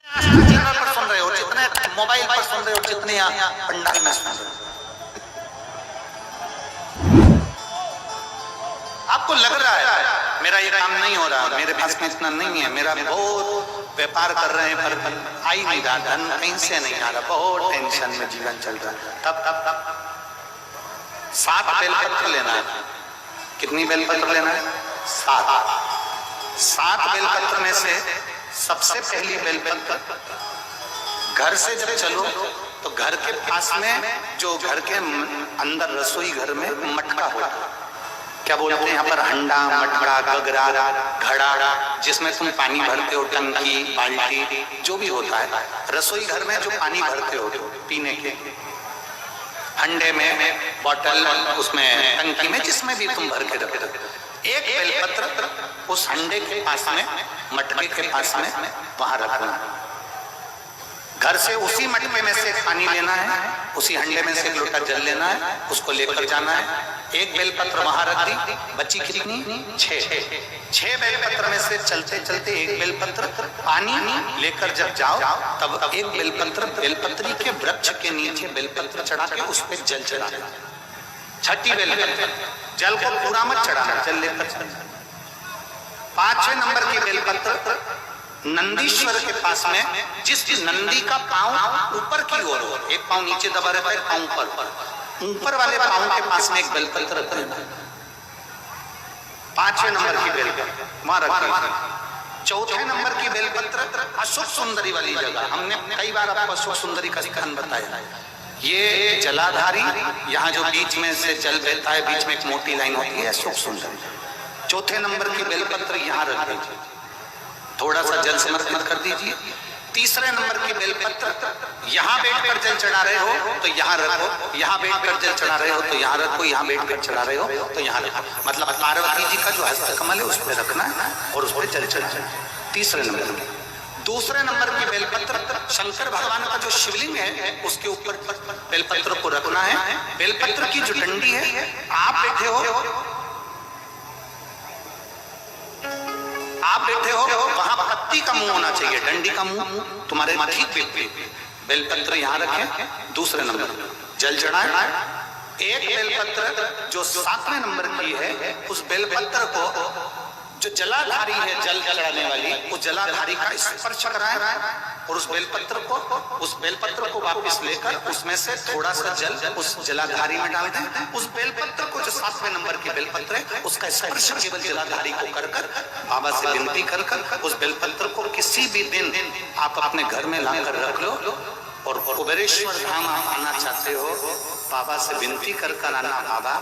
Channel पर सुन रहे हो, जितने मोबाइल पर सुन रहे हो, जितने यहाँ पंडाल में सुन रहे हो, आपको लग रहा है मेरा ये काम नहीं हो रहा, मेरे पास में इतना नहीं है, मेरा बहुत व्यापार कर रहे हैं पर आ ही नहीं रहा, धन कहीं से नहीं आ रहा, बहुत टेंशन में जीवन चल रहा है। तब 7 बेलपत्र लेना है। कितनी बेलपत्र लेना है? 7 बेलपत्र में से सबसे पहली बेलपत्र, घर से जब चलो तो घर के पास में जो घर के अंदर रसोई घर में मटका होता है, क्या बोलते हैं यहाँ पर, हंडा, मटका, गगरा, घड़ा, जिसमें तुम पानी भरते हो, टंकी, बाल्टी, जो भी होता है रसोई घर में जो पानी भरते हो पीने के, हंडे में, बॉटल, उसमें टंकी में, जिसमें भी तुम भर के रखते हो, एक बेलपत्र उस हंडे के पास में, मटके के पास में वहां रखना। घर से उसी मटके में से पानी लेना है, उसी हंडे में से एक लोटा जल लेना है, उसको लेकर जाना है। एक बेलपत्र वहां रख दी, बची कितनी? 6 बेलपत्र में से चलते चलते एक बेलपत्र पानी लेकर जब जाओ तब एक बेलपत्र बेलपत्री के वृक्ष के नीचे बेलपत्र चढ़ा के उस पर जल चढ़ाना। 6ठी बेलपत्र, जल को पूरा मत चढ़ाना, जल लेकर चढ़ाना। 5वें नंबर की बेलपत्र नंदीश्वर के पास में, जिस नंदी का पांव ऊपर की ओर हो, एक पांव नीचे दबा रहता है, पांव ऊपर वाले पांव के पास में एक बेलपत्र रख लेना। 5वें नंबर की बेलपत्र वहां रख लेना। 4थे नंबर की बेलपत्र अशोक सुंदरी वाली जगह, हमने कई बार आपको अशोक सुंदरी का स्थान बताया। ये जलाधारी, यहाँ जो बीच में से जल बहता है, बीच में एक मोटी लाइन होती है, अशोक सुंदरी। 4थे नंबर की बेलपत्र यहाँ रख दीजिए, थोड़ा सा जल समर्पित कर दीजिए। 3रे नंबर की बेलपत्र यहाँ बैठकर जल चढ़ा रहे हो तो यहाँ रखो, यहाँ बैठकर जल चढ़ा रहे हो तो यहाँ रखो, यहाँ बैठकर चढ़ा रहे हो तो यहाँ रखो, मतलब पार्वती जी का जो हस्तकमल है उस पर रखना है और उस पर जल चढ़ाना है। 3रे नंबर की। 2रे नंबर की बेलपत्र शंकर भगवान का जो शिवलिंग है उसके ऊपर बेलपत्र को रखना है। बेलपत्र की जो डंडी है, आप बैठे हो वहां पत्ती का मुंह होना चाहिए, डंडी का मुंह तुम्हारे ठीक बिल्कुल। बेलपत्र यहाँ रखें। 2रे नंबर जल चढ़ाएं। एक बेलपत्र जो 7वें नंबर की है, उस बेलपत्र को जो जलाधारी है, जल चढ़ाने वाली, उस जलाधारी का स्पर्श कराएं और उस बेलपत्र को वापस लेकर उसमें से थोड़ा सा जल उस जलाधारी में डाल दें। उस बेलपत्र को जो 7वें नंबर की बेलपत्र है, उसका स्पर्श केवल जलाधारी को कर बाबा से विनती कर उस बेलपत्र को किसी भी दिन आप अपने घर में लाकर रख लो और कुबेरेश्वर धाम आप आना चाहते हो, बाबा से विनती कर आना, बाबा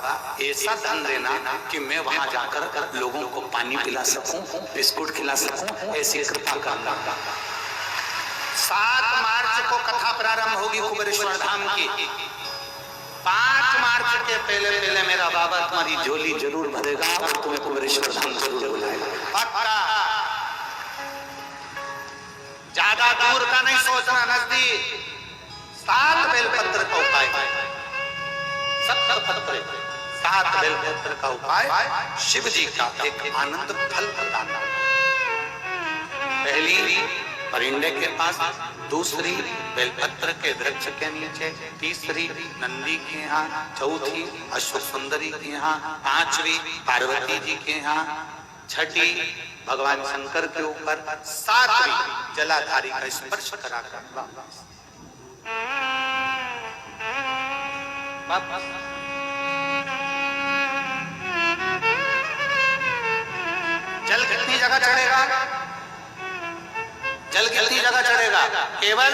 ऐसा धन देना कि मैं वहां जाकर लोगों को पानी पिला सकूं, बिस्कुट खिला सकूं, ऐसी कृपा करना। 7 मार्च को कथा प्रारंभ होगी कुबेरेश्वर धाम की। 5 मार्च के पहले मेरा बाबा तुम्हारी झोली जरूर भरेगा और तुम्हें कुबेरेश्वर धाम जरूर बुलाएगा, पक्का। ज्यादा दूर का नहीं सोचना, नजदीक। 7 बेलपत्र का उपाय, 7 बेलपत्र का उपाय शिव जी का एक आनंद फल बताना। पहली परिंदे के पास, 2री बेलपत्र के वृक्ष के नीचे, 3री नंदी के यहाँ, 4थी अशोक सुंदरी के यहाँ, 5वीं पार्वती जी के यहाँ, 6ठी भगवान शंकर के ऊपर, 7वीं जलाधारी का स्पर्श कराकर जल कितनी जगह चढ़ेगा? जल कितनी जगह चढ़ेगा? केवल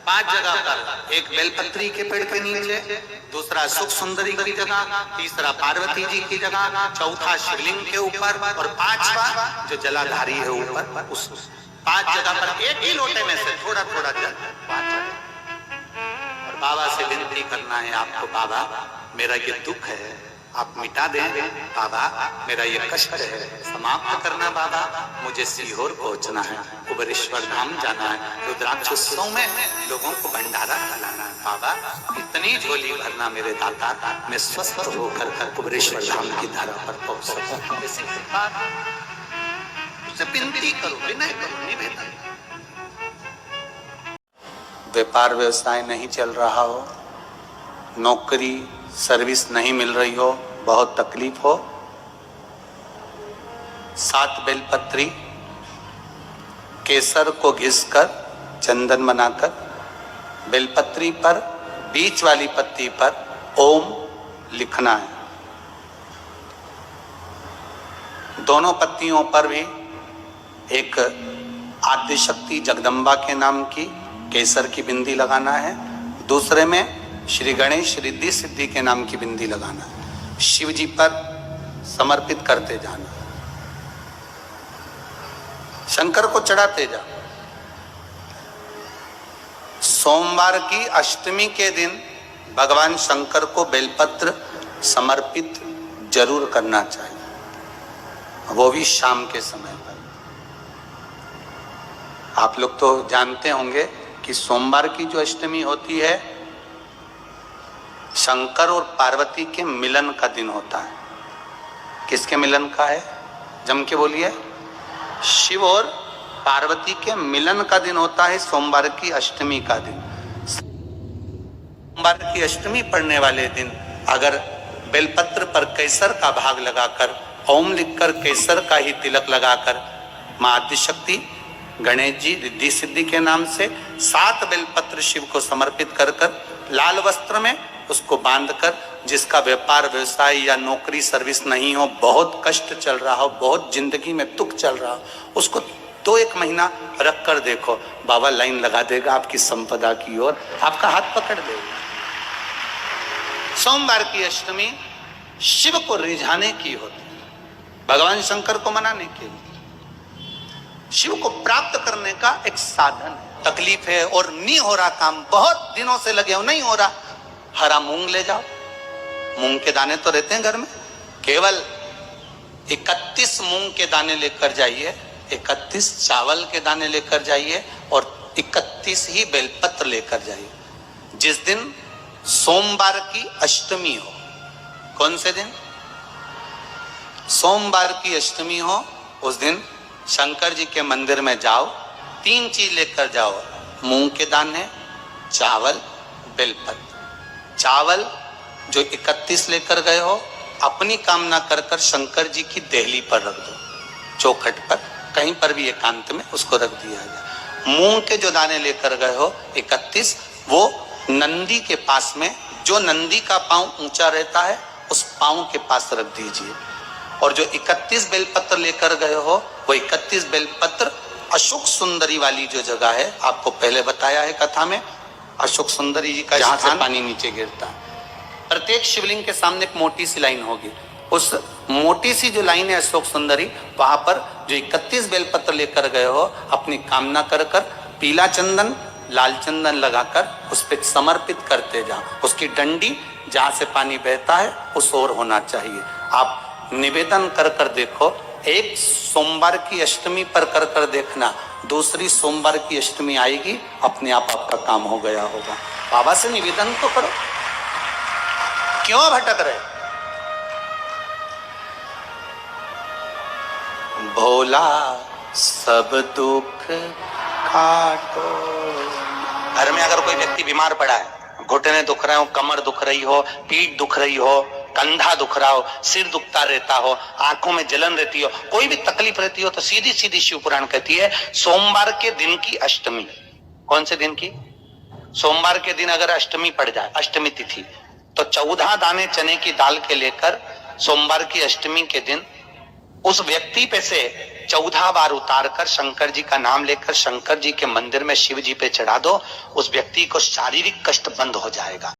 5 जगह पर। एक बेलपत्री के पेड़ के नीचे, 2रा सुख सुंदरी की जगह, 3रा पार्वती जी की जगह, 4था शिवलिंग के ऊपर और 5वां जो जलाधारी है ऊपर, उस 5 जगह पर एक ही लोटे में से थोड़ा थोड़ा जल और बाबा से विनती करना है आपको, बाबा मेरा ये दुख है आप मिटा दें, बाबा मेरा ये कष्ट है समाप्त करना, बाबा मुझे सीहोर पहुंचना है, कुबेरेश्वर धाम जाना है, रुद्राक्ष उत्सव में लोगों को भंडारा खिलाना है, बाबा इतनी झोली भरना मेरे दाता, मैं स्वस्थ होकर कुबेरेश्वर धाम की धरा पर पहुंच सकूं। ऐसी कृपा विनती करो, विनय करो, निवेदन। व्यापार व्यवसाय नहीं चल रहा हो, नौकरी सर्विस नहीं मिल रही हो, बहुत तकलीफ हो, 7 बेलपत्री केसर को घिसकर चंदन बनाकर बेलपत्री पर बीच वाली पत्ती पर ओम लिखना है। दोनों पत्तियों पर भी एक आद्यशक्ति जगदम्बा के नाम की केसर की बिंदी लगाना है, दूसरे में श्री गणेश रिद्धि सिद्धि के नाम की बिंदी लगाना है। शिव जी पर समर्पित करते जाना, शंकर को चढ़ाते जा। सोमवार की अष्टमी के दिन भगवान शंकर को बेलपत्र समर्पित जरूर करना चाहिए, वो भी शाम के समय पर। आप लोग तो जानते होंगे कि सोमवार की जो अष्टमी होती है शंकर और पार्वती के मिलन का दिन होता है। किसके मिलन का है? जम के बोलिए। शिव और पार्वती के मिलन का दिन होता है सोमवार की अष्टमी का दिन। सोमवार की अष्टमी पड़ने वाले दिन अगर बेलपत्र पर केसर का भाग लगाकर ओम लिखकर केसर का ही तिलक लगाकर मां आदिशक्ति गणेश जी रिद्धि सिद्धि के नाम से 7 बेलपत्र शिव को समर्पित कर लाल वस्त्र में उसको बांधकर, जिसका व्यापार व्यवसाय या नौकरी सर्विस नहीं हो, बहुत कष्ट चल रहा हो, बहुत जिंदगी में दुख चल रहा हो, उसको 2-1 महीना रख कर देखो, बाबा लाइन लगा देगा आपकी संपदा की ओर, आपका हाथ पकड़ देगा। सोमवार की अष्टमी शिव को रिझाने की होती है, भगवान शंकर को मनाने के लिए, शिव को प्राप्त करने का एक साधन है। तकलीफ है और नहीं हो रहा काम, बहुत दिनों से लगे हो, नहीं हो रहा, हरा मूंग ले जाओ। मूंग के दाने तो रहते हैं घर में, केवल 31 मूंग के दाने लेकर जाइए, 31 चावल के दाने लेकर जाइए और 31 ही बेलपत्र लेकर जाइए। जिस दिन सोमवार की अष्टमी हो, कौन से दिन? सोमवार की अष्टमी हो, उस दिन शंकर जी के मंदिर में जाओ, 3 चीज लेकर जाओ, मूंग के दाने, चावल, बेलपत्र। चावल जो 31 लेकर गए हो, अपनी कामना कर कर शंकर जी की देहली पर रख दो, चौखट पर, कहीं पर भी एकांत में उसको रख दिया जाए। मूंग के जो दाने लेकर गए हो 31, वो नंदी के पास में, जो नंदी का पांव ऊंचा रहता है उस पांव के पास रख दीजिए। और जो 31 बेलपत्र लेकर गए हो, वो 31 बेलपत्र अशोक सुंदरी वाली जो जगह है, आपको पहले बताया है कथा में, अशोक सुंदरी जी का जहां से पानी नीचे गिरता है, प्रत्येक शिवलिंग के सामने एक मोटी सी लाइन होगी, उस मोटी सी जो लाइन है अशोक सुंदरी, वहां पर जो 31 बेलपत्र लेकर गए हो, अपनी कामना कर कर पीला चंदन लाल चंदन लगाकर उस पर समर्पित करते जाओ। उसकी डंडी जहां से पानी बहता है उस ओर होना चाहिए। आप निवेदन कर कर देखो, एक सोमवार की अष्टमी पर कर कर देखना, दूसरी सोमवार की अष्टमी आएगी, अपने आप आपका काम हो गया होगा। बाबा से निवेदन तो करो, क्यों भटक रहे? भोला सब दुख काटो। घर में अगर कोई व्यक्ति बीमार पड़ा है, घुटने दुख रहे हो, कमर दुख रही हो, पीठ दुख रही हो, कंधा दुख रहा हो, सिर दुखता रहता हो, आंखों में जलन रहती हो, कोई भी तकलीफ रहती हो, तो सीधी सीधी शिव पुराण कहती है सोमवार के दिन की अष्टमी। कौन से दिन की? सोमवार के दिन अगर अष्टमी पड़ जाए, अष्टमी तिथि, तो 14 दाने चने की दाल के लेकर सोमवार की अष्टमी के दिन उस व्यक्ति पे से 14 बार उतार कर शंकर जी का नाम लेकर शंकर जी के मंदिर में शिव जी पे चढ़ा दो। उस व्यक्ति को शारीरिक कष्ट बंद हो जाएगा,